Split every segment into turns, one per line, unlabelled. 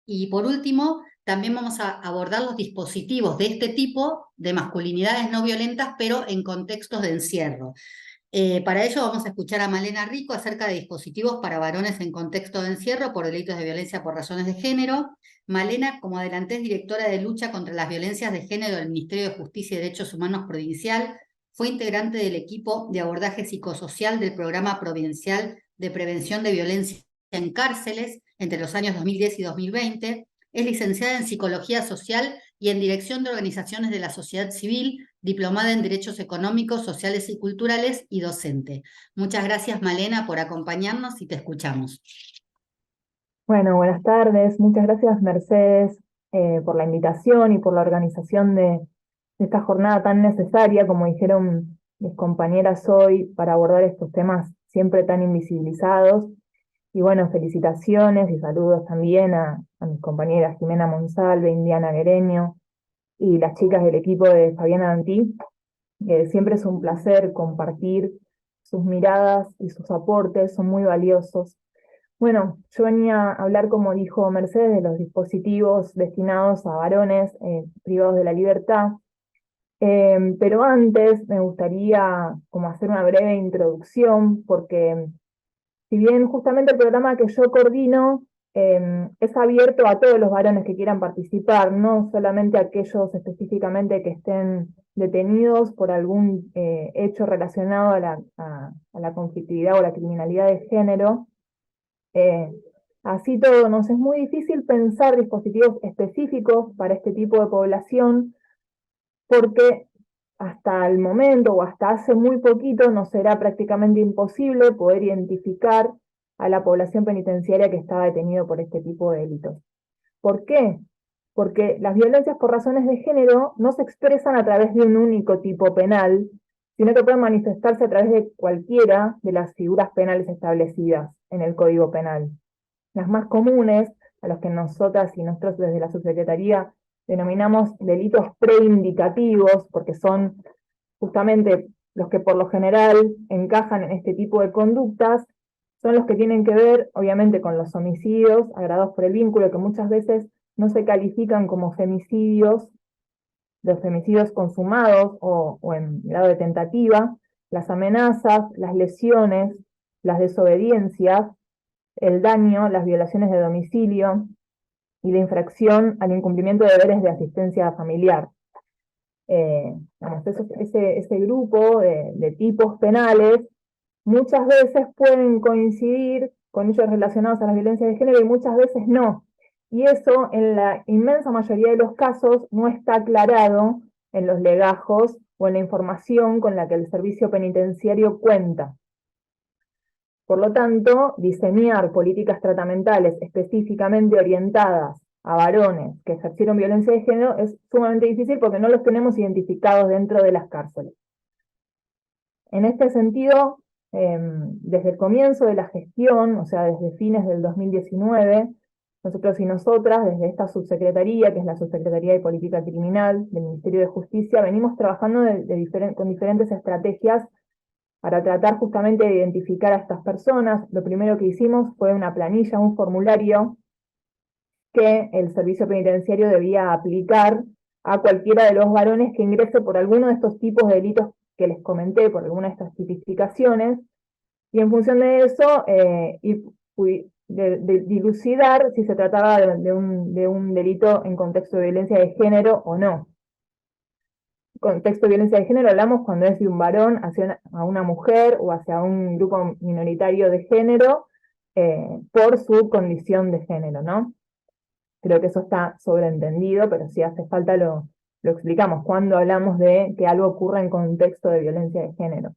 Y por último, también vamos a abordar los dispositivos de este tipo de masculinidades no violentas, pero en contextos de encierro. Para ello vamos a escuchar a Malena Rico acerca de dispositivos para varones en contexto de encierro por delitos de violencia por razones de género. Malena, como adelante, es directora de lucha contra las violencias de género del Ministerio de Justicia y Derechos Humanos Provincial. Fue integrante del equipo de abordaje psicosocial del Programa Provincial de Prevención de Violencia en Cárceles entre los años 2010 y 2020. Es licenciada en Psicología Social y en Dirección de Organizaciones de la Sociedad Civil, diplomada en Derechos Económicos, Sociales y Culturales y docente. Muchas gracias, Malena, por acompañarnos y te escuchamos.
Bueno, buenas tardes. Muchas gracias, Mercedes, por la invitación y por la organización de esta jornada tan necesaria, como dijeron mis compañeras hoy, para abordar estos temas siempre tan invisibilizados. Y bueno, felicitaciones y saludos también a mis compañeras Jimena Monsalve, Indiana Guereño y las chicas del equipo de Fabiana Dantí. Siempre es un placer compartir sus miradas y sus aportes, son muy valiosos. Bueno, yo venía a hablar, como dijo Mercedes, de los dispositivos destinados a varones privados de la libertad, pero antes me gustaría como hacer una breve introducción, porque si bien justamente el programa que yo coordino es abierto a todos los varones que quieran participar, no solamente a aquellos específicamente que estén detenidos por algún hecho relacionado a la conflictividad o la criminalidad de género. Eh, Así todo, nos es muy difícil pensar dispositivos específicos para este tipo de población, porque hasta el momento o hasta hace muy poquito nos era prácticamente imposible poder identificar a la población penitenciaria que estaba detenido por este tipo de delitos. ¿Por qué? Porque las violencias por razones de género no se expresan a través de un único tipo penal, sino que pueden manifestarse a través de cualquiera de las figuras penales establecidas en el Código Penal. Las más comunes, a los que nosotras y nosotros desde la subsecretaría denominamos delitos preindicativos, porque son justamente los que por lo general encajan en este tipo de conductas, son los que tienen que ver, obviamente, con los homicidios agravados por el vínculo, que muchas veces no se califican como femicidios, los femicidios consumados o en grado de tentativa, las amenazas, las lesiones, las desobediencias, el daño, las violaciones de domicilio y la infracción al incumplimiento de deberes de asistencia familiar. Ese grupo de tipos penales muchas veces pueden coincidir con ellos relacionados a las violencias de género y muchas veces no. Y eso, en la inmensa mayoría de los casos, no está aclarado en los legajos o en la información con la que el servicio penitenciario cuenta. Por lo tanto, diseñar políticas tratamentales específicamente orientadas a varones que ejercieron violencia de género es sumamente difícil porque no los tenemos identificados dentro de las cárceles. En este sentido, desde el comienzo de la gestión, o sea, desde fines del 2019, nosotros y nosotras, desde esta subsecretaría, que es la Subsecretaría de Política Criminal del Ministerio de Justicia, venimos trabajando con diferentes estrategias para tratar justamente de identificar a estas personas. Lo primero que hicimos fue una planilla, un formulario que el servicio penitenciario debía aplicar a cualquiera de los varones que ingrese por alguno de estos tipos de delitos que les comenté, por alguna de estas tipificaciones, y en función de eso, dilucidar si se trataba de un delito en contexto de violencia de género o no. Contexto de violencia de género hablamos cuando es de un varón hacia una mujer o hacia un grupo minoritario de género por su condición de género, ¿no? Creo que eso está sobreentendido, pero si hace falta lo explicamos cuando hablamos de que algo ocurra en contexto de violencia de género.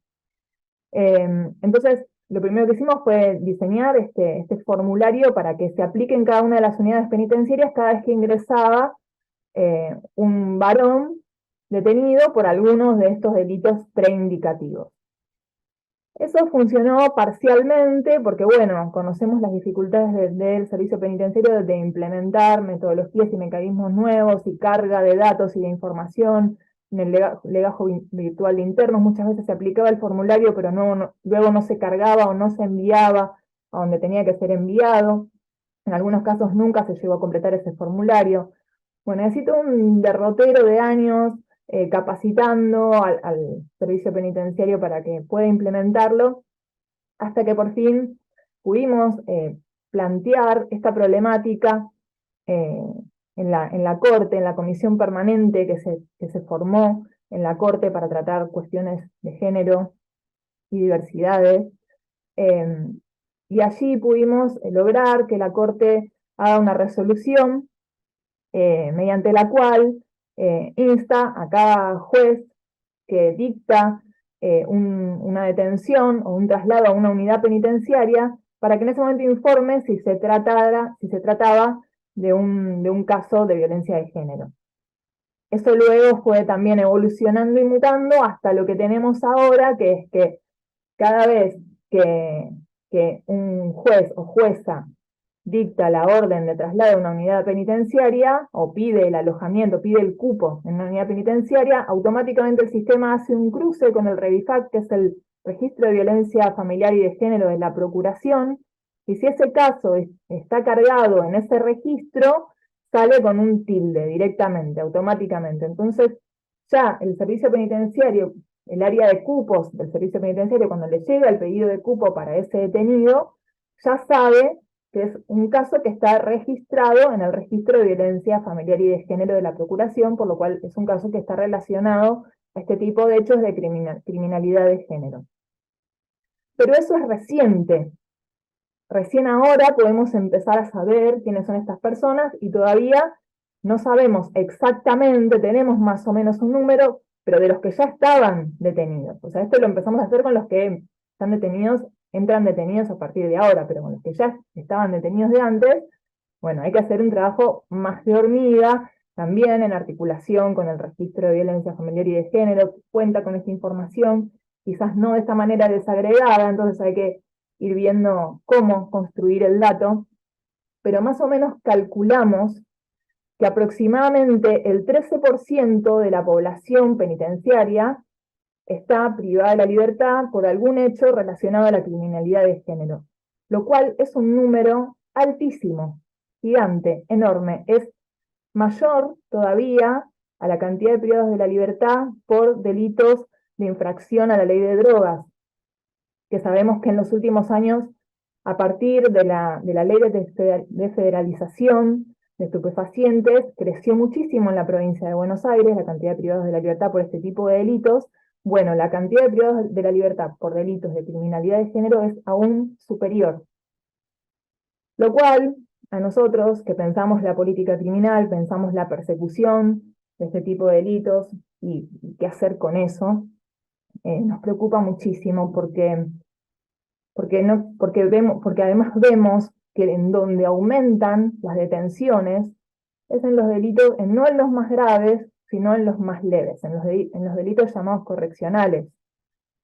Entonces, lo primero que hicimos fue diseñar este formulario para que se aplique en cada una de las unidades penitenciarias cada vez que ingresaba un varón detenido por algunos de estos delitos preindicativos. Eso funcionó parcialmente porque, bueno, conocemos las dificultades del servicio penitenciario de implementar metodologías y mecanismos nuevos y carga de datos y de información en el legajo virtual de internos. Muchas veces se aplicaba el formulario, pero luego no se cargaba o no se enviaba a donde tenía que ser enviado. en algunos casos nunca se llegó a completar ese formulario. Bueno, necesito un derrotero de años capacitando al servicio penitenciario para que pueda implementarlo, hasta que por fin pudimos plantear esta problemática eh, en la Corte, en la comisión permanente que se formó en la Corte para tratar cuestiones de género y diversidades. eh, y allí pudimos lograr que la Corte haga una resolución mediante la cual insta a cada juez que dicta una detención o un traslado a una unidad penitenciaria para que en ese momento informe si se trataba de un caso de violencia de género. Eso luego fue también evolucionando y mutando hasta lo que tenemos ahora, que es que cada vez que, que un juez o jueza dicta la orden de traslado a una unidad penitenciaria o pide el alojamiento, pide el cupo en una unidad penitenciaria, automáticamente el sistema hace un cruce con el REVIFAC, que es el Registro de Violencia Familiar y de Género de la Procuración, y si ese caso está cargado en ese registro, sale con un tilde directamente, automáticamente. Entonces, ya el servicio penitenciario, el área de cupos del servicio penitenciario, cuando le llega el pedido de cupo para ese detenido, ya sabe que es un caso que está registrado en el registro de violencia familiar y de género de la Procuración, por lo cual es un caso que está relacionado a este tipo de hechos de criminalidad de género. Pero eso es reciente. Recién ahora podemos empezar a saber quiénes son estas personas y todavía no sabemos exactamente, tenemos más o menos un número, pero de los que ya estaban detenidos. O sea, esto lo empezamos a hacer con los que están detenidos, entran detenidos a partir de ahora, pero con los que ya estaban detenidos de antes, bueno, hay que hacer un trabajo más de hormiga, también en articulación con el registro de violencia familiar y de género, cuenta con esta información, quizás no de esta manera desagregada, entonces hay que ir viendo cómo construir el dato, pero más o menos calculamos que aproximadamente el 13% de la población penitenciaria está privada de la libertad por algún hecho relacionado a la criminalidad de género, lo cual es un número altísimo, gigante, enorme, es mayor todavía a la cantidad de privados de la libertad por delitos de infracción a la ley de drogas, que sabemos que en los últimos años, a partir de la ley de federalización de estupefacientes, creció muchísimo en la provincia de Buenos Aires la cantidad de privados de la libertad por este tipo de delitos. Bueno, la cantidad de privados de la libertad por delitos de criminalidad de género es aún superior. Lo cual, a nosotros que pensamos la política criminal, pensamos la persecución de este tipo de delitos y qué hacer con eso, nos preocupa muchísimo porque además vemos que en donde aumentan las detenciones es en los delitos, no en los más graves, sino en los más leves, en los delitos llamados correccionales,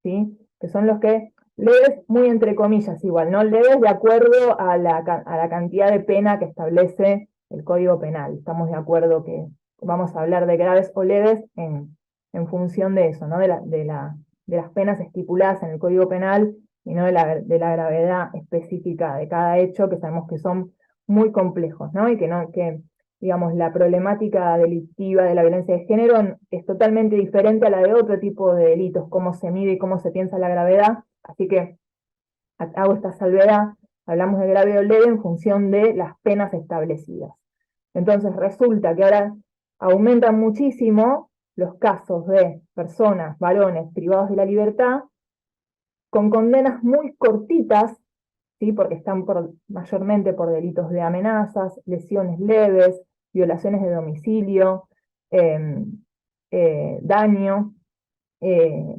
¿sí? Que son los que, leves muy entre comillas igual, ¿no? Leves de acuerdo a la cantidad de pena que establece el Código Penal. Estamos de acuerdo que vamos a hablar de graves o leves en función de eso, ¿no? De las penas estipuladas en el Código Penal y no de la gravedad específica de cada hecho, que sabemos que son muy complejos, ¿no? Y que digamos, la problemática delictiva de la violencia de género es totalmente diferente a la de otro tipo de delitos, cómo se mide y cómo se piensa la gravedad, así que hago esta salvedad, hablamos de grave o leve en función de las penas establecidas. Entonces resulta que ahora aumentan muchísimo los casos de personas, varones, privados de la libertad, con condenas muy cortitas, ¿sí? Porque están mayormente por delitos de amenazas, lesiones leves, violaciones de domicilio, eh, daño, eh,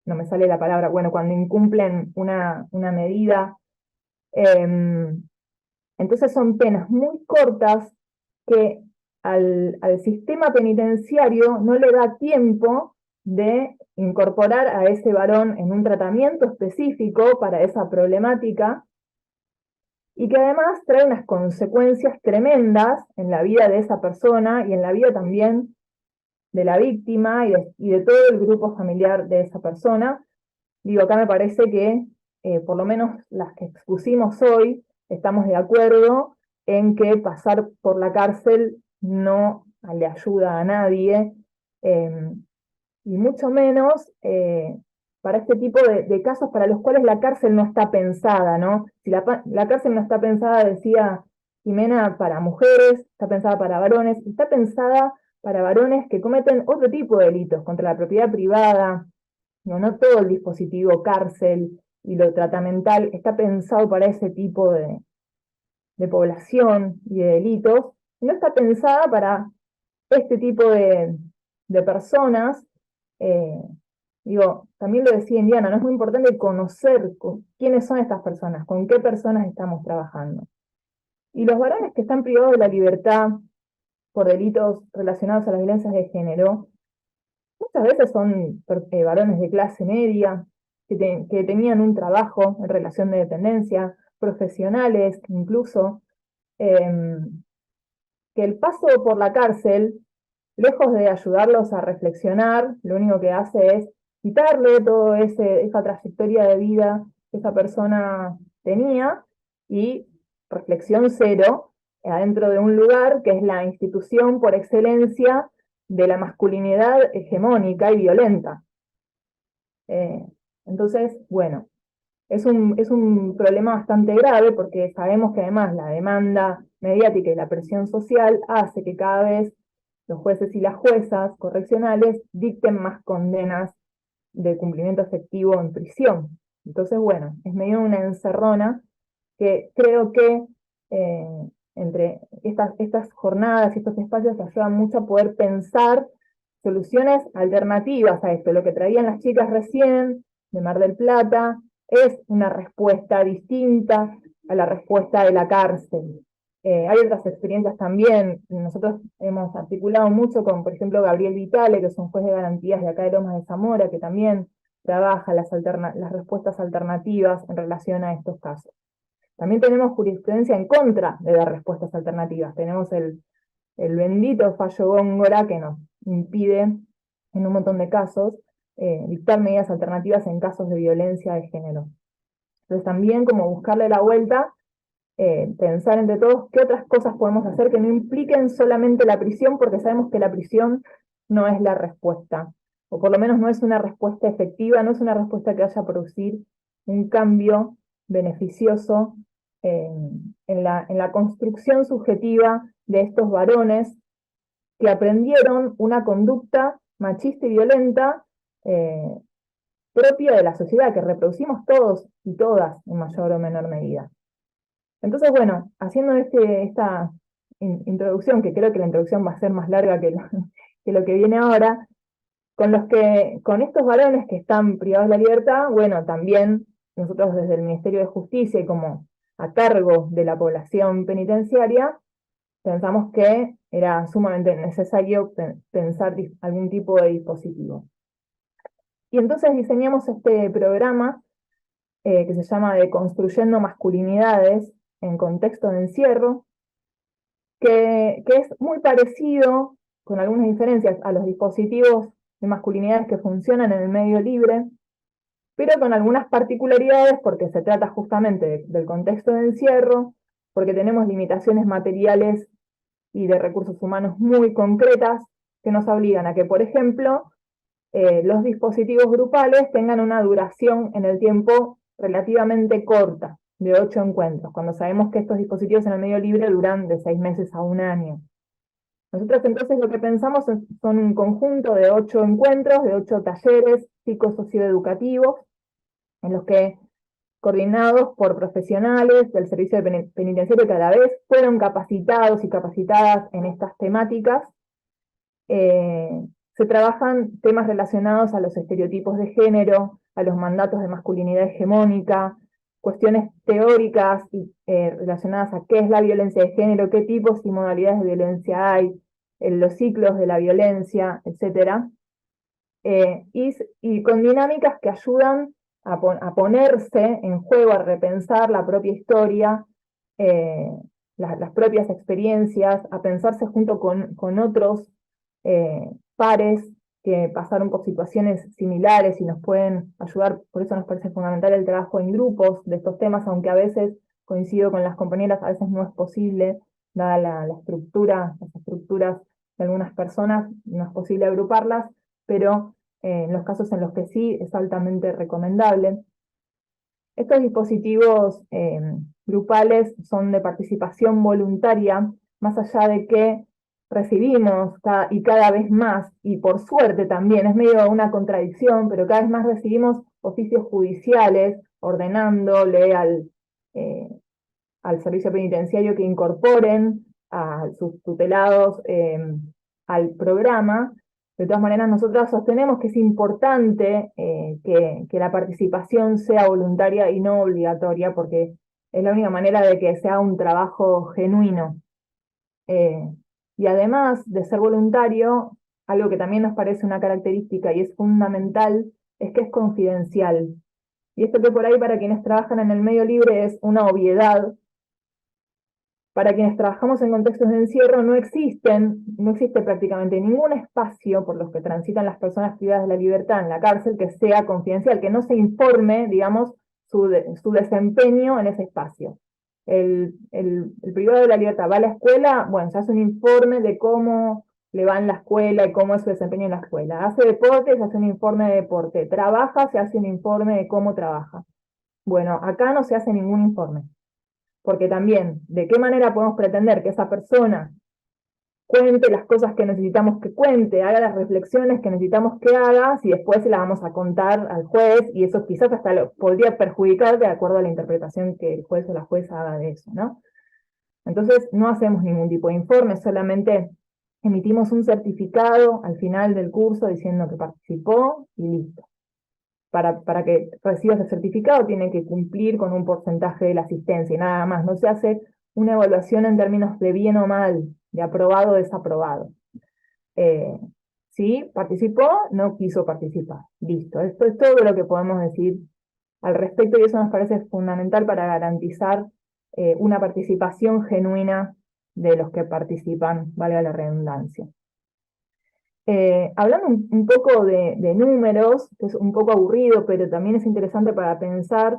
no me sale la palabra, bueno, cuando incumplen una medida. Entonces son penas muy cortas que al sistema penitenciario no le da tiempo de incorporar a ese varón en un tratamiento específico para esa problemática, y que además trae unas consecuencias tremendas en la vida de esa persona y en la vida también de la víctima y de todo el grupo familiar de esa persona. Digo, acá me parece que por lo menos las que expusimos hoy estamos de acuerdo en que pasar por la cárcel no le ayuda a nadie, eh, y mucho menos para este tipo de casos para los cuales la cárcel no está pensada, ¿no? Si la cárcel no está pensada, decía Jimena, para mujeres, está pensada para varones, está pensada para varones que cometen otro tipo de delitos contra la propiedad privada. No, no todo el dispositivo cárcel y lo tratamental está pensado para ese tipo de población y de delitos, y no está pensada para este tipo de personas. eh, Digo, también lo decía Indiana, no es muy importante conocer quiénes son estas personas, con qué personas estamos trabajando. Y los varones que están privados de la libertad por delitos relacionados a las violencias de género, muchas veces son varones de clase media, que tenían un trabajo en relación de dependencia, profesionales incluso, eh, que el paso por la cárcel, lejos de ayudarlos a reflexionar, lo único que hace es quitarle toda esa trayectoria de vida que esa persona tenía y reflexión cero adentro de un lugar que es la institución por excelencia de la masculinidad hegemónica y violenta. Eh, entonces, bueno, es un problema bastante grave porque sabemos que además la demanda mediática y la presión social hace que cada vez los jueces y las juezas correccionales dicten más condenas de cumplimiento efectivo en prisión. Entonces, bueno, es medio una encerrona que creo que entre estas jornadas y estos espacios ayudan mucho a poder pensar soluciones alternativas a esto. Lo que traían las chicas recién de Mar del Plata es una respuesta distinta a la respuesta de la cárcel. Hay otras experiencias también. Nosotros hemos articulado mucho con, por ejemplo, Gabriel Vitale, que es un juez de garantías de acá de Lomas de Zamora, que también trabaja las respuestas alternativas en relación a estos casos. También tenemos jurisprudencia en contra de dar respuestas alternativas. Tenemos el bendito fallo Góngora que nos impide, en un montón de casos, dictar medidas alternativas en casos de violencia de género. Entonces también como buscarle la vuelta, pensar entre todos qué otras cosas podemos hacer que no impliquen solamente la prisión, porque sabemos que la prisión no es la respuesta, o por lo menos no es una respuesta efectiva, no es una respuesta que vaya a producir un cambio beneficioso en la construcción subjetiva de estos varones que aprendieron una conducta machista y violenta eh, propia de la sociedad, que reproducimos todos y todas en mayor o menor medida. Entonces, bueno, haciendo esta introducción, que creo que la introducción va a ser más larga que lo que viene ahora, con estos varones que están privados de la libertad, bueno, también nosotros desde el Ministerio de Justicia y como a cargo de la población penitenciaria, pensamos que era sumamente necesario pensar algún tipo de dispositivo. Y entonces diseñamos este programa que se llama Deconstruyendo Masculinidades en Contexto de Encierro, que es muy parecido, con algunas diferencias, a los dispositivos de masculinidades que funcionan en el medio libre, pero con algunas particularidades porque se trata justamente del contexto de encierro, porque tenemos limitaciones materiales y de recursos humanos muy concretas que nos obligan a que, por ejemplo, los dispositivos grupales tengan una duración en el tiempo relativamente corta, de 8 encuentros, cuando sabemos que estos dispositivos en el medio libre duran de 6 meses a un año. Nosotros entonces lo que pensamos son un conjunto de 8 encuentros, de 8 talleres psicosocioeducativos, en los que, coordinados por profesionales del servicio penitenciario que a la vez fueron capacitados y capacitadas en estas temáticas, se trabajan temas relacionados a los estereotipos de género, a los mandatos de masculinidad hegemónica, cuestiones teóricas relacionadas a qué es la violencia de género, qué tipos y modalidades de violencia hay, los ciclos de la violencia, etc. Y con dinámicas que ayudan a ponerse en juego, a repensar la propia historia, eh, las propias experiencias, a pensarse junto con otros pares que pasaron por situaciones similares y nos pueden ayudar. Por eso nos parece fundamental el trabajo en grupos de estos temas, aunque a veces coincido con las compañeras, a veces no es posible, dada la estructura, las estructuras de algunas personas, no es posible agruparlas, pero en los casos en los que sí, es altamente recomendable. Estos dispositivos grupales son de participación voluntaria, más allá de que recibimos y cada vez más, y por suerte también, es medio una contradicción, pero cada vez más recibimos oficios judiciales ordenándole al servicio penitenciario que incorporen a sus tutelados al programa. De todas maneras, nosotros sostenemos que es importante que la participación sea voluntaria y no obligatoria, porque es la única manera de que sea un trabajo genuino. Y además de ser voluntario, algo que también nos parece una característica y es fundamental, es que es confidencial. Y esto que por ahí para quienes trabajan en el medio libre es una obviedad, para quienes trabajamos en contextos de encierro no existe prácticamente ningún espacio por los que transitan las personas privadas de la libertad en la cárcel que sea confidencial, que no se informe, digamos, su desempeño en ese espacio. El privado de la libertad va a la escuela, bueno, se hace un informe de cómo le va en la escuela y cómo es su desempeño en la escuela. Hace deporte, se hace un informe de deporte. Trabaja, se hace un informe de cómo trabaja. Bueno, acá no se hace ningún informe. Porque también, ¿de qué manera podemos pretender que esa persona cuente las cosas que necesitamos que cuente, haga las reflexiones que necesitamos que haga, si después se las vamos a contar al juez, y eso quizás hasta lo podría perjudicar de acuerdo a la interpretación que el juez o la jueza haga de eso, ¿no? Entonces, no hacemos ningún tipo de informe, solamente emitimos un certificado al final del curso diciendo que participó y listo. Para que reciba ese certificado tiene que cumplir con un porcentaje de la asistencia y nada más. No se hace una evaluación en términos de bien o mal, de aprobado o desaprobado. Sí, participó, no quiso participar. Listo. Esto es todo lo que podemos decir al respecto y eso nos parece fundamental para garantizar una participación genuina de los que participan, valga la redundancia. Hablando un poco de números, que es un poco aburrido, pero también es interesante para pensar,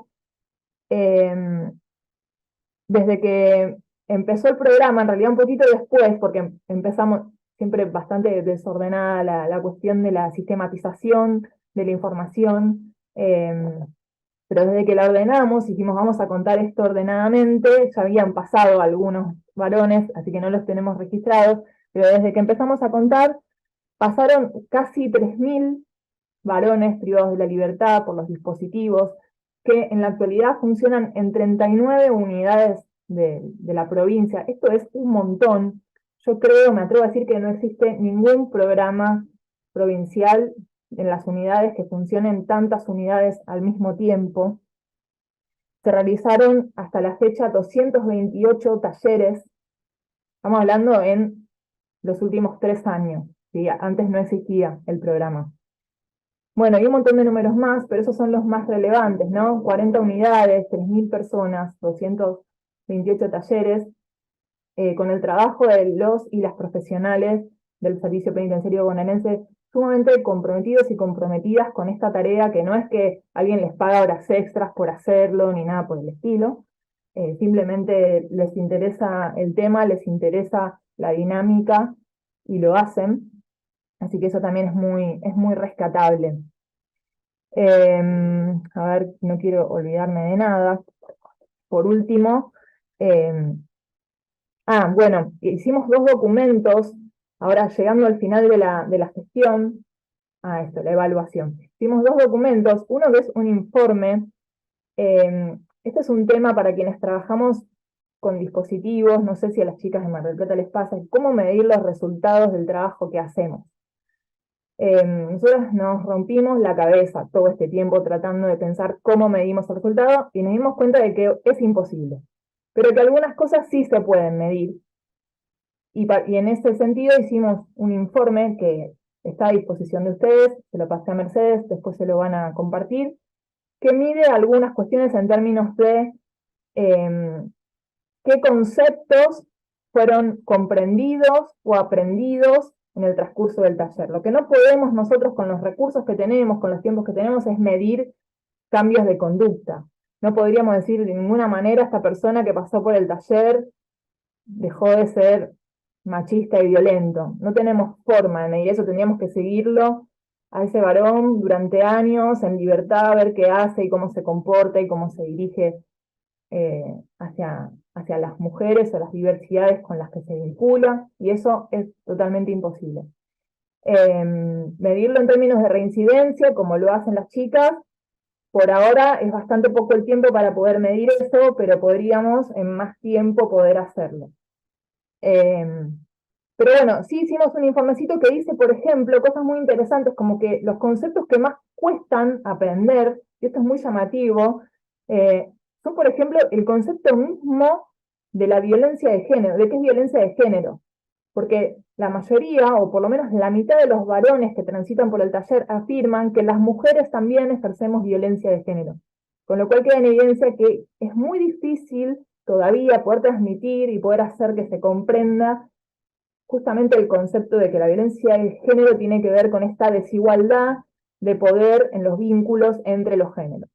desde que empezó el programa, en realidad un poquito después, porque empezamos siempre bastante desordenada la cuestión de la sistematización de la información, pero desde que la ordenamos, dijimos vamos a contar esto ordenadamente, ya habían pasado algunos varones, así que no los tenemos registrados, pero desde que empezamos a contar, pasaron casi 3.000 varones privados de la libertad por los dispositivos, que en la actualidad funcionan en 39 unidades de la provincia. Esto es un montón. Yo creo, me atrevo a decir que no existe ningún programa provincial en las unidades que funcionen tantas unidades al mismo tiempo. Se realizaron hasta la fecha 228 talleres, estamos hablando en los últimos 3 años. ¿Sí? Antes no existía el programa. Bueno, hay un montón de números más, pero esos son los más relevantes, ¿no? 40 unidades, 3.000 personas, 228 talleres, con el trabajo de los y las profesionales del Servicio Penitenciario Bonaerense sumamente comprometidos y comprometidas con esta tarea, que no es que alguien les paga horas extras por hacerlo, ni nada por el estilo, simplemente les interesa el tema, les interesa la dinámica, y lo hacen. Así que eso también es muy rescatable. A ver, no quiero olvidarme de nada. Por último, bueno, hicimos 2 documentos, ahora llegando al final de la gestión, la evaluación. Hicimos 2 documentos, uno que es un informe, este es un tema para quienes trabajamos con dispositivos, no sé si a las chicas de Mar del Plata les pasa, cómo medir los resultados del trabajo que hacemos. Nosotros nos rompimos la cabeza todo este tiempo tratando de pensar cómo medimos el resultado y nos dimos cuenta de que es imposible, pero que algunas cosas sí se pueden medir. Y en ese sentido hicimos un informe que está a disposición de ustedes, se lo pasé a Mercedes, después se lo van a compartir, que mide algunas cuestiones en términos de qué conceptos fueron comprendidos o aprendidos en el transcurso del taller. Lo que no podemos nosotros con los recursos que tenemos, con los tiempos que tenemos, es medir cambios de conducta. no podríamos decir de ninguna manera esta persona que pasó por el taller dejó de ser machista y violento. No tenemos forma de medir eso, tendríamos que seguirlo a ese varón durante años en libertad, ver qué hace y cómo se comporta y cómo se dirige hacia las mujeres o las diversidades con las que se vincula, y eso es totalmente imposible. Medirlo en términos de reincidencia, como lo hacen las chicas, por ahora es bastante poco el tiempo para poder medir eso, pero podríamos en más tiempo poder hacerlo. Pero bueno, sí hicimos un informecito que dice, por ejemplo, cosas muy interesantes, como que los conceptos que más cuestan aprender, y esto es muy llamativo, son, por ejemplo, el concepto mismo de la violencia de género, de qué es violencia de género. Porque la mayoría, o por lo menos la mitad de los varones que transitan por el taller afirman que las mujeres también ejercemos violencia de género. Con lo cual queda en evidencia que es muy difícil todavía poder transmitir y poder hacer que se comprenda justamente el concepto de que la violencia de género tiene que ver con esta desigualdad de poder en los vínculos entre los géneros.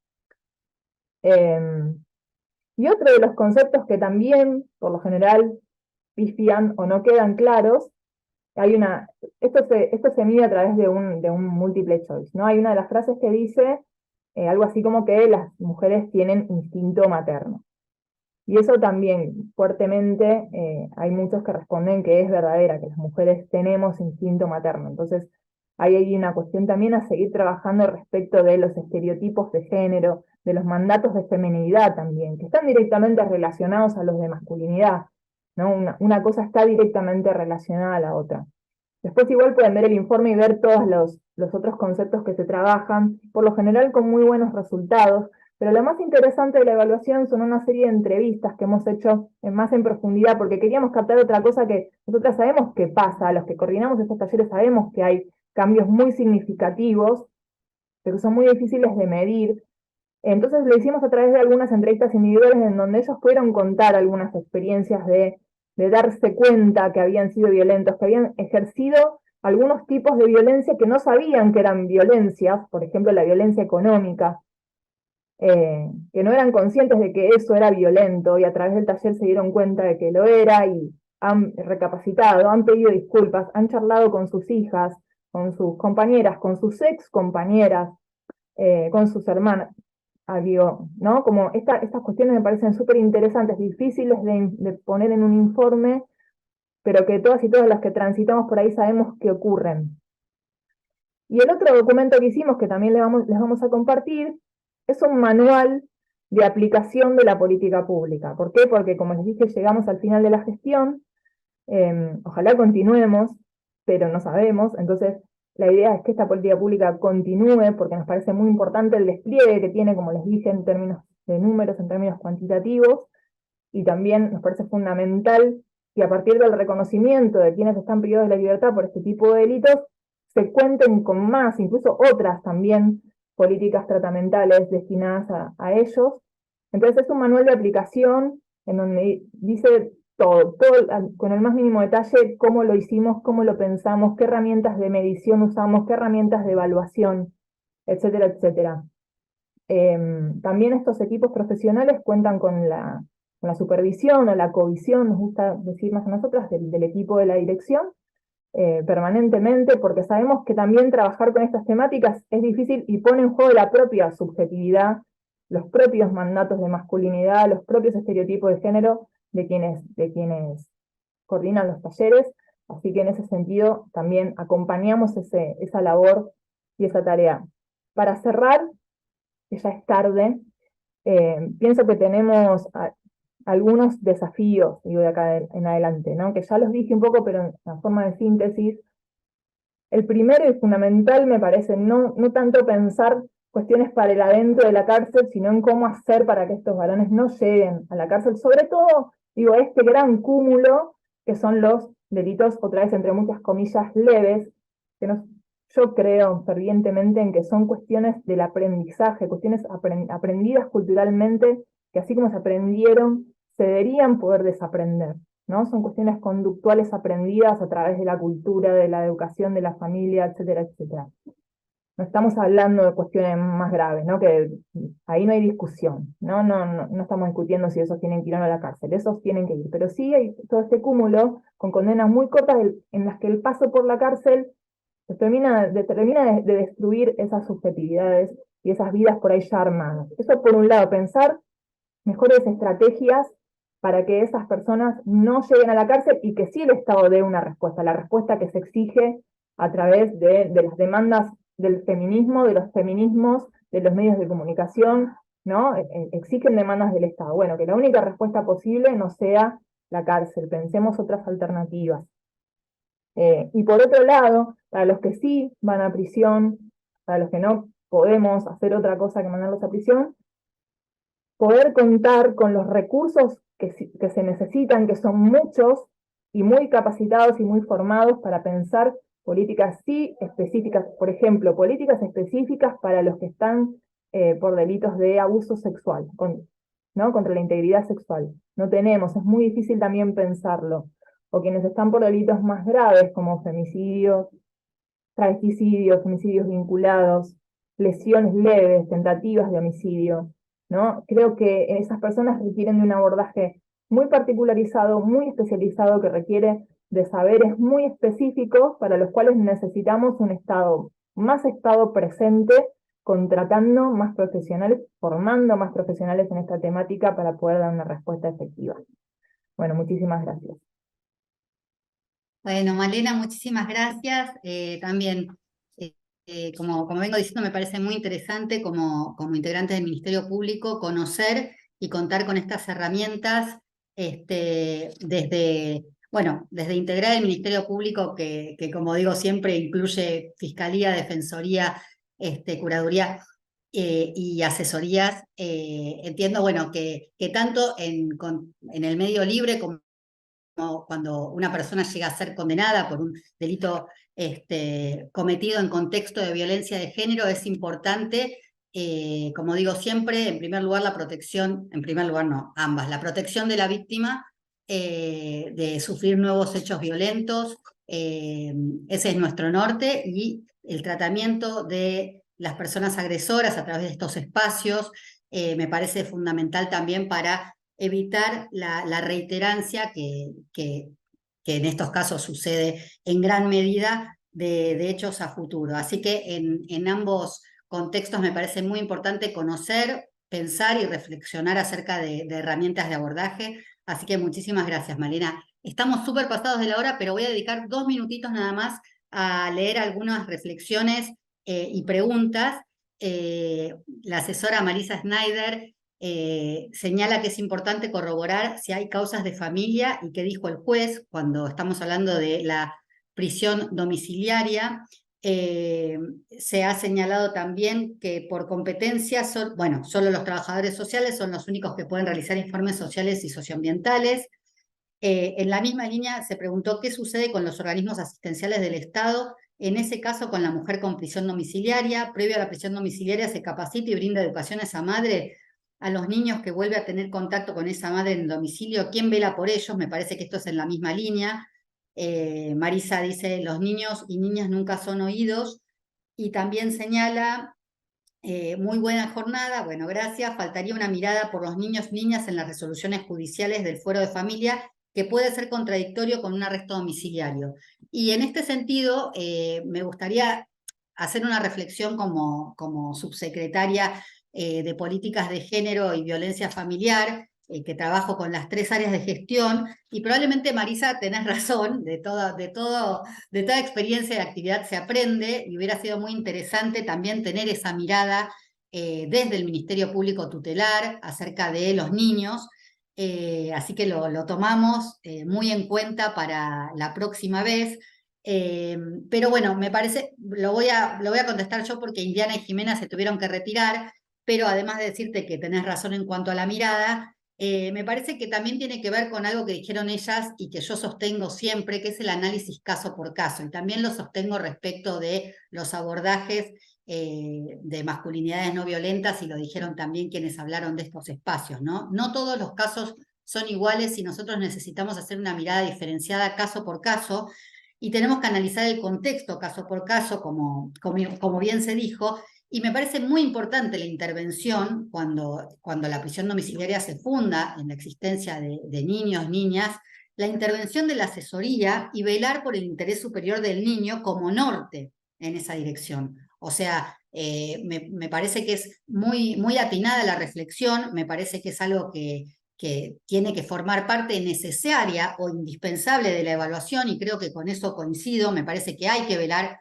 Y otro de los conceptos que también, por lo general, pifian o no quedan claros, esto se mide a través de un múltiple choice, ¿no? Hay una de las frases que dice algo así como que las mujeres tienen instinto materno. Y eso también fuertemente hay muchos que responden que es verdadera, que las mujeres tenemos instinto materno. Entonces ahí hay una cuestión también a seguir trabajando respecto de los estereotipos de género, de los mandatos de feminidad también, que están directamente relacionados a los de masculinidad, ¿no? Una cosa está directamente relacionada a la otra. Después igual pueden ver el informe y ver todos los otros conceptos que se trabajan, por lo general con muy buenos resultados, pero lo más interesante de la evaluación son una serie de entrevistas que hemos hecho más en profundidad, porque queríamos captar otra cosa que nosotras sabemos que pasa, los que coordinamos estos talleres sabemos que hay cambios muy significativos, pero son muy difíciles de medir. Entonces lo hicimos a través de algunas entrevistas individuales en donde ellos pudieron contar algunas experiencias de darse cuenta que habían sido violentos, que habían ejercido algunos tipos de violencia que no sabían que eran violencias, por ejemplo la violencia económica, que no eran conscientes de que eso era violento y a través del taller se dieron cuenta de que lo era y han recapacitado, han pedido disculpas, han charlado con sus hijas, con sus compañeras, con sus ex compañeras, con sus hermanas. Digo, ¿no? Como estas cuestiones me parecen súper interesantes, difíciles de poner en un informe, pero que todas y todas las que transitamos por ahí sabemos que ocurren. Y el otro documento que hicimos, que también les vamos a compartir, es un manual de aplicación de la política pública. ¿Por qué? Porque, como les dije, llegamos al final de la gestión, ojalá continuemos, pero no sabemos, entonces la idea es que esta política pública continúe, porque nos parece muy importante el despliegue que tiene, como les dije, en términos de números, en términos cuantitativos, y también nos parece fundamental que a partir del reconocimiento de quienes están privados de la libertad por este tipo de delitos, se cuenten con más, incluso otras también, políticas tratamentales destinadas a ellos. Entonces es un manual de aplicación en donde dice todo, con el más mínimo detalle, cómo lo hicimos, cómo lo pensamos, qué herramientas de medición usamos, qué herramientas de evaluación, etcétera, etcétera. También estos equipos profesionales cuentan con la supervisión o la covisión, nos gusta decir más a nosotras, del equipo de la dirección, permanentemente, porque sabemos que también trabajar con estas temáticas es difícil y pone en juego la propia subjetividad, los propios mandatos de masculinidad, los propios estereotipos de género de quienes coordinan los talleres, así que en ese sentido también acompañamos esa labor y esa tarea. Para cerrar, que ya es tarde, pienso que tenemos algunos desafíos, digo, de acá en adelante, ¿no? Que ya los dije un poco, pero en forma de síntesis. El primero y fundamental me parece no tanto pensar cuestiones para el adentro de la cárcel, sino en cómo hacer para que estos varones no lleguen a la cárcel, sobre todo, digo, este gran cúmulo que son los delitos, otra vez entre muchas comillas, leves, que yo creo fervientemente en que son cuestiones del aprendizaje, cuestiones aprendidas culturalmente, que así como se aprendieron, se deberían poder desaprender, ¿no? Son cuestiones conductuales aprendidas a través de la cultura, de la educación, de la familia, etcétera, etcétera. no estamos hablando de cuestiones más graves, ¿no? Que ahí no hay discusión, no estamos discutiendo si esos tienen que ir o no a la cárcel, esos tienen que ir, pero sí hay todo este cúmulo con condenas muy cortas en las que el paso por la cárcel termina de destruir esas subjetividades y esas vidas por ahí ya armadas. Eso por un lado, pensar mejores estrategias para que esas personas no lleguen a la cárcel y que sí el Estado dé una respuesta, la respuesta que se exige a través de las demandas del feminismo, de los feminismos, de los medios de comunicación, ¿no? Exigen demandas del Estado. Bueno, que la única respuesta posible no sea la cárcel, pensemos otras alternativas. Y por otro lado, para los que sí van a prisión, para los que no podemos hacer otra cosa que mandarlos a prisión, poder contar con los recursos que se necesitan, que son muchos y muy capacitados y muy formados para pensar políticas sí específicas, por ejemplo, políticas específicas para los que están por delitos de abuso sexual, ¿no? Contra la integridad sexual. No tenemos, es muy difícil también pensarlo. O quienes están por delitos más graves como femicidios, travesticidios, homicidios vinculados, lesiones leves, tentativas de homicidio, ¿no? Creo que esas personas requieren de un abordaje muy particularizado, muy especializado, que requiere de saberes muy específicos para los cuales necesitamos un Estado presente, contratando más profesionales, formando más profesionales en esta temática para poder dar una respuesta efectiva. Bueno, muchísimas gracias.
Bueno, Malena, muchísimas gracias. También, como vengo diciendo, me parece muy interesante como integrante del Ministerio Público conocer y contar con estas herramientas desde integrar el Ministerio Público, que como digo siempre incluye Fiscalía, Defensoría, Curaduría y asesorías. Entiendo, bueno, que tanto en el medio libre como cuando una persona llega a ser condenada por un delito cometido en contexto de violencia de género, es importante, como digo siempre, en primer lugar la protección, en primer lugar no, ambas, la protección de la víctima de sufrir nuevos hechos violentos, ese es nuestro norte, y el tratamiento de las personas agresoras a través de estos espacios me parece fundamental también para evitar la reiterancia que en estos casos sucede en gran medida de hechos a futuro. Así que en ambos contextos me parece muy importante conocer, pensar y reflexionar acerca de herramientas de abordaje. Así que muchísimas gracias, Malena. Estamos súper pasados de la hora, pero voy a dedicar 2 minutitos nada más a leer algunas reflexiones y preguntas. La asesora Marisa Snyder señala que es importante corroborar si hay causas de familia y qué dijo el juez cuando estamos hablando de la prisión domiciliaria. Eh, Se ha señalado también que por competencia, solo los trabajadores sociales son los únicos que pueden realizar informes sociales y socioambientales. En la misma línea se preguntó qué sucede con los organismos asistenciales del Estado, en ese caso con la mujer con prisión domiciliaria. Previo a la prisión domiciliaria se capacita y brinda educación a esa madre, a los niños que vuelve a tener contacto con esa madre en el domicilio. ¿Quién vela por ellos? Me parece que esto es en la misma línea. Marisa dice, los niños y niñas nunca son oídos. Y también señala, muy buena jornada, bueno, gracias. Faltaría una mirada por los niños y niñas en las resoluciones judiciales del fuero de familia, que puede ser contradictorio con un arresto domiciliario. Y en este sentido, me gustaría hacer una reflexión como subsecretaria de Políticas de Género y Violencia Familiar, que trabajo con las 3 áreas de gestión, y probablemente, Marisa, tenés razón, de toda experiencia de actividad se aprende, y hubiera sido muy interesante también tener esa mirada desde el Ministerio Público Tutelar acerca de los niños. Así que lo tomamos muy en cuenta para la próxima vez. Pero bueno, me parece, lo voy a contestar yo porque Indiana y Jimena se tuvieron que retirar, pero además de decirte que tenés razón en cuanto a la mirada, me parece que también tiene que ver con algo que dijeron ellas y que yo sostengo siempre, que es el análisis caso por caso. Y también lo sostengo respecto de los abordajes de masculinidades no violentas, y lo dijeron también quienes hablaron de estos espacios, ¿no? No todos los casos son iguales y nosotros necesitamos hacer una mirada diferenciada caso por caso. y tenemos que analizar el contexto caso por caso, como bien se dijo, y me parece muy importante la intervención cuando la prisión domiciliaria se funda en la existencia de niños, niñas, la intervención de la asesoría y velar por el interés superior del niño como norte en esa dirección. O sea, me parece que es muy atinada la reflexión, me parece que es algo que tiene que formar parte necesaria o indispensable de la evaluación, y creo que con eso coincido, me parece que hay que velar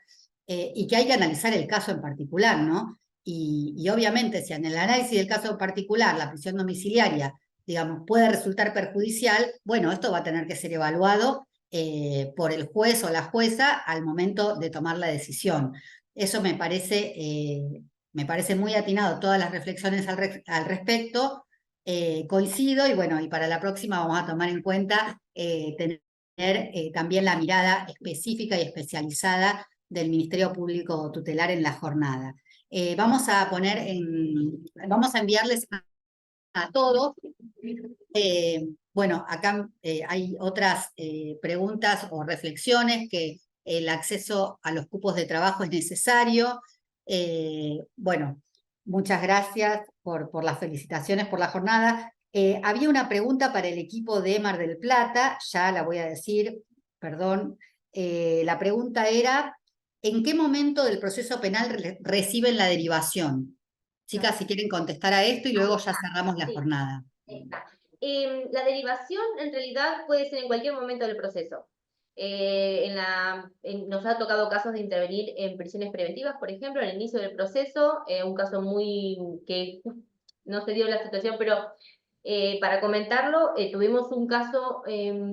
y que hay que analizar el caso en particular, ¿no? Y obviamente, si en el análisis del caso en particular la prisión domiciliaria, digamos, puede resultar perjudicial, bueno, esto va a tener que ser evaluado por el juez o la jueza al momento de tomar la decisión. Eso me parece muy atinado, todas las reflexiones al respecto. Coincido y bueno, y para la próxima vamos a tomar en cuenta tener también la mirada específica y especializada del Ministerio Público Tutelar en la jornada. Vamos a enviarles a todos. Bueno, acá hay otras preguntas o reflexiones, que el acceso a los cupos de trabajo es necesario. Bueno, muchas gracias por las felicitaciones por la jornada. Había una pregunta para el equipo de Mar del Plata, ya la voy a decir, perdón. La pregunta era, ¿en qué momento del proceso penal reciben la derivación? Chicas, si quieren contestar a esto y luego ya cerramos la jornada.
Está. La derivación en realidad puede ser en cualquier momento del proceso. Nos ha tocado casos de intervenir en prisiones preventivas, por ejemplo, en el inicio del proceso, un caso que no se dio la situación, pero para comentarlo, tuvimos un caso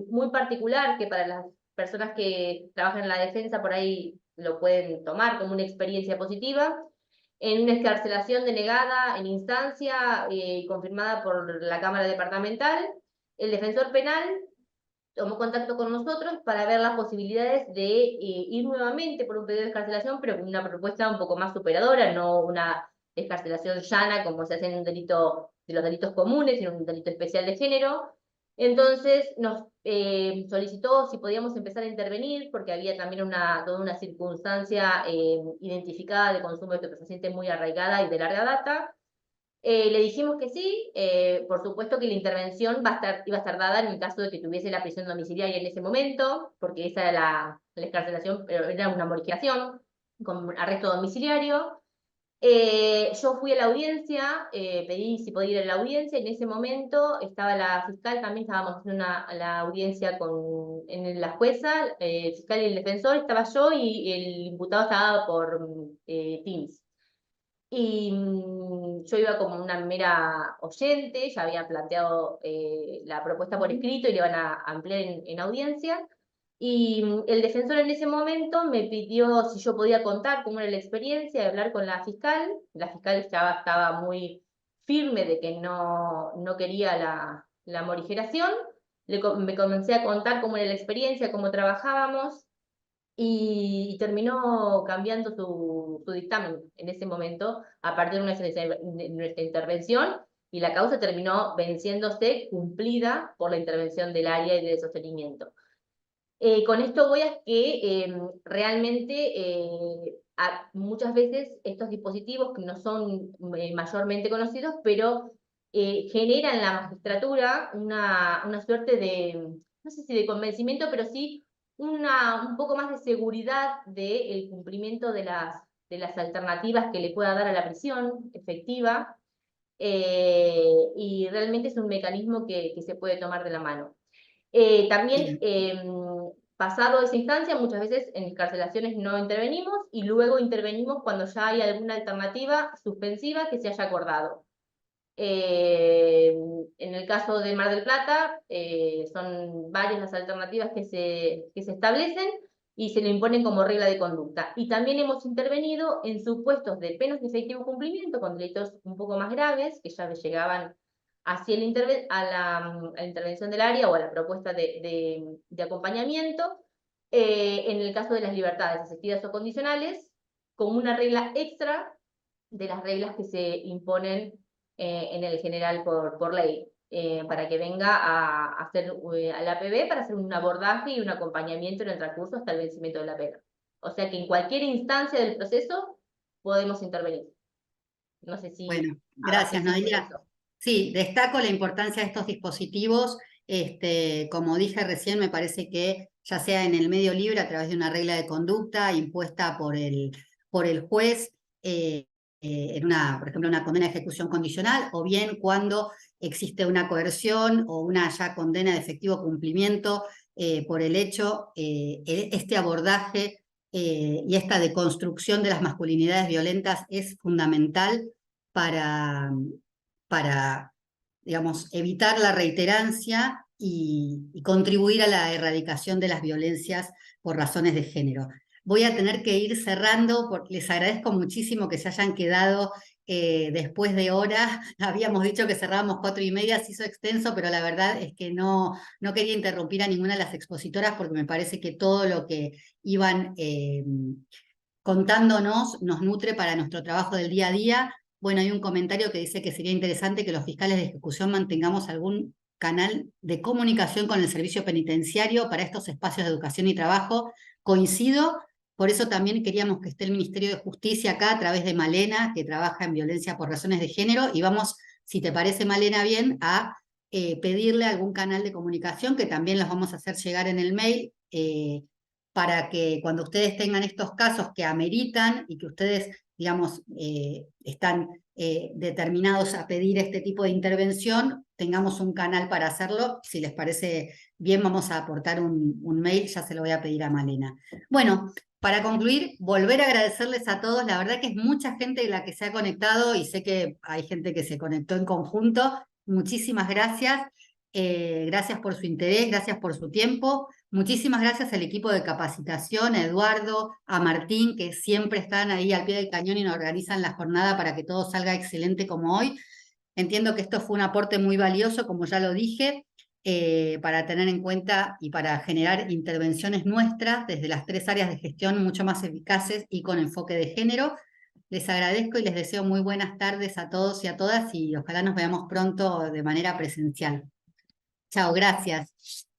muy particular que para las personas que trabajan en la defensa por ahí lo pueden tomar como una experiencia positiva, en una excarcelación denegada en instancia confirmada por la Cámara Departamental. El defensor penal tomó contacto con nosotros para ver las posibilidades de ir nuevamente por un pedido de excarcelación, pero con una propuesta un poco más superadora, no una excarcelación llana como se hace en un delito de los delitos comunes, sino un delito especial de género. Entonces nos solicitó si podíamos empezar a intervenir, porque había también toda una circunstancia identificada de consumo de estupefacientes muy arraigada y de larga data. Le dijimos que sí, por supuesto que la intervención iba a estar dada en el caso de que tuviese la prisión domiciliaria en ese momento, porque esa era la excarcelación, pero era una morigeación con arresto domiciliario. Yo fui a la audiencia, pedí si podía ir a la audiencia, en ese momento estaba la fiscal, también estábamos haciendo la audiencia en la jueza, el fiscal y el defensor, estaba yo y el imputado estaba por Teams. Y yo iba como una mera oyente, ya había planteado la propuesta por escrito y le iban a ampliar en audiencia. Y el defensor en ese momento me pidió si yo podía contar cómo era la experiencia de hablar con la fiscal. La fiscal estaba muy firme de que no quería la morigeración. Me comencé a contar cómo era la experiencia, cómo trabajábamos, y terminó cambiando su dictamen en ese momento a partir de nuestra intervención, y la causa terminó venciéndose, cumplida por la intervención del área y de sostenimiento. Con esto voy a que realmente muchas veces estos dispositivos que no son mayormente conocidos, pero generan en la magistratura una suerte de, no sé si de convencimiento, pero sí un poco más de seguridad del cumplimiento de las alternativas que le pueda dar a la prisión efectiva, y realmente es un mecanismo que se puede tomar de la mano. También, pasado esa instancia, muchas veces en excarcelaciones no intervenimos, y luego intervenimos cuando ya hay alguna alternativa suspensiva que se haya acordado. En el caso de Mar del Plata, son varias las alternativas que se establecen y se le imponen como regla de conducta. Y también hemos intervenido en supuestos de penas de efectivo cumplimiento con delitos un poco más graves, que ya llegaban hacia a la intervención del área o a la propuesta de acompañamiento, en el caso de las libertades asistidas o condicionales, como una regla extra de las reglas que se imponen en el general por ley. para que venga a hacer a la APB para hacer un abordaje y un acompañamiento en el transcurso hasta el vencimiento de la pena. O sea que en cualquier instancia del proceso podemos intervenir. No sé si
Bueno, gracias,
abasteciste con
Noelia.
eso.
Sí, destaco la importancia de estos dispositivos. Como dije recién, me parece que ya sea en el medio libre a través de una regla de conducta impuesta por el juez, en por ejemplo, una condena de ejecución condicional, o bien cuando existe una coerción o una ya condena de efectivo cumplimiento por el hecho, este abordaje y esta deconstrucción de las masculinidades violentas es fundamental para, digamos, evitar la reiterancia y contribuir a la erradicación de las violencias por razones de género. Voy a tener que ir cerrando, porque les agradezco muchísimo que se hayan quedado después de horas. Habíamos dicho que cerrábamos 4:30, se hizo extenso, pero la verdad es que no quería interrumpir a ninguna de las expositoras porque me parece que todo lo que iban contándonos nos nutre para nuestro trabajo del día a día. Bueno, hay un comentario que dice que sería interesante que los fiscales de ejecución mantengamos algún canal de comunicación con el servicio penitenciario para estos espacios de educación y trabajo. Coincido, por eso también queríamos que esté el Ministerio de Justicia acá a través de Malena, que trabaja en violencia por razones de género, y vamos, si te parece, Malena, bien, a pedirle algún canal de comunicación, que también los vamos a hacer llegar en el mail, para que cuando ustedes tengan estos casos que ameritan y que ustedes, digamos, están determinados a pedir este tipo de intervención, tengamos un canal para hacerlo. Si les parece bien, vamos a aportar un mail, ya se lo voy a pedir a Malena. Bueno, para concluir, volver a agradecerles a todos. La verdad que es mucha gente la que se ha conectado y sé que hay gente que se conectó en conjunto. Muchísimas gracias. Gracias por su interés, gracias por su tiempo. Muchísimas gracias al equipo de capacitación, a Eduardo, a Martín, que siempre están ahí al pie del cañón y nos organizan la jornada para que todo salga excelente como hoy. Entiendo que esto fue un aporte muy valioso, como ya lo dije, para tener en cuenta y para generar intervenciones nuestras desde las 3 áreas de gestión mucho más eficaces y con enfoque de género. Les agradezco y les deseo muy buenas tardes a todos y a todas y ojalá nos veamos pronto de manera presencial. Chao, gracias.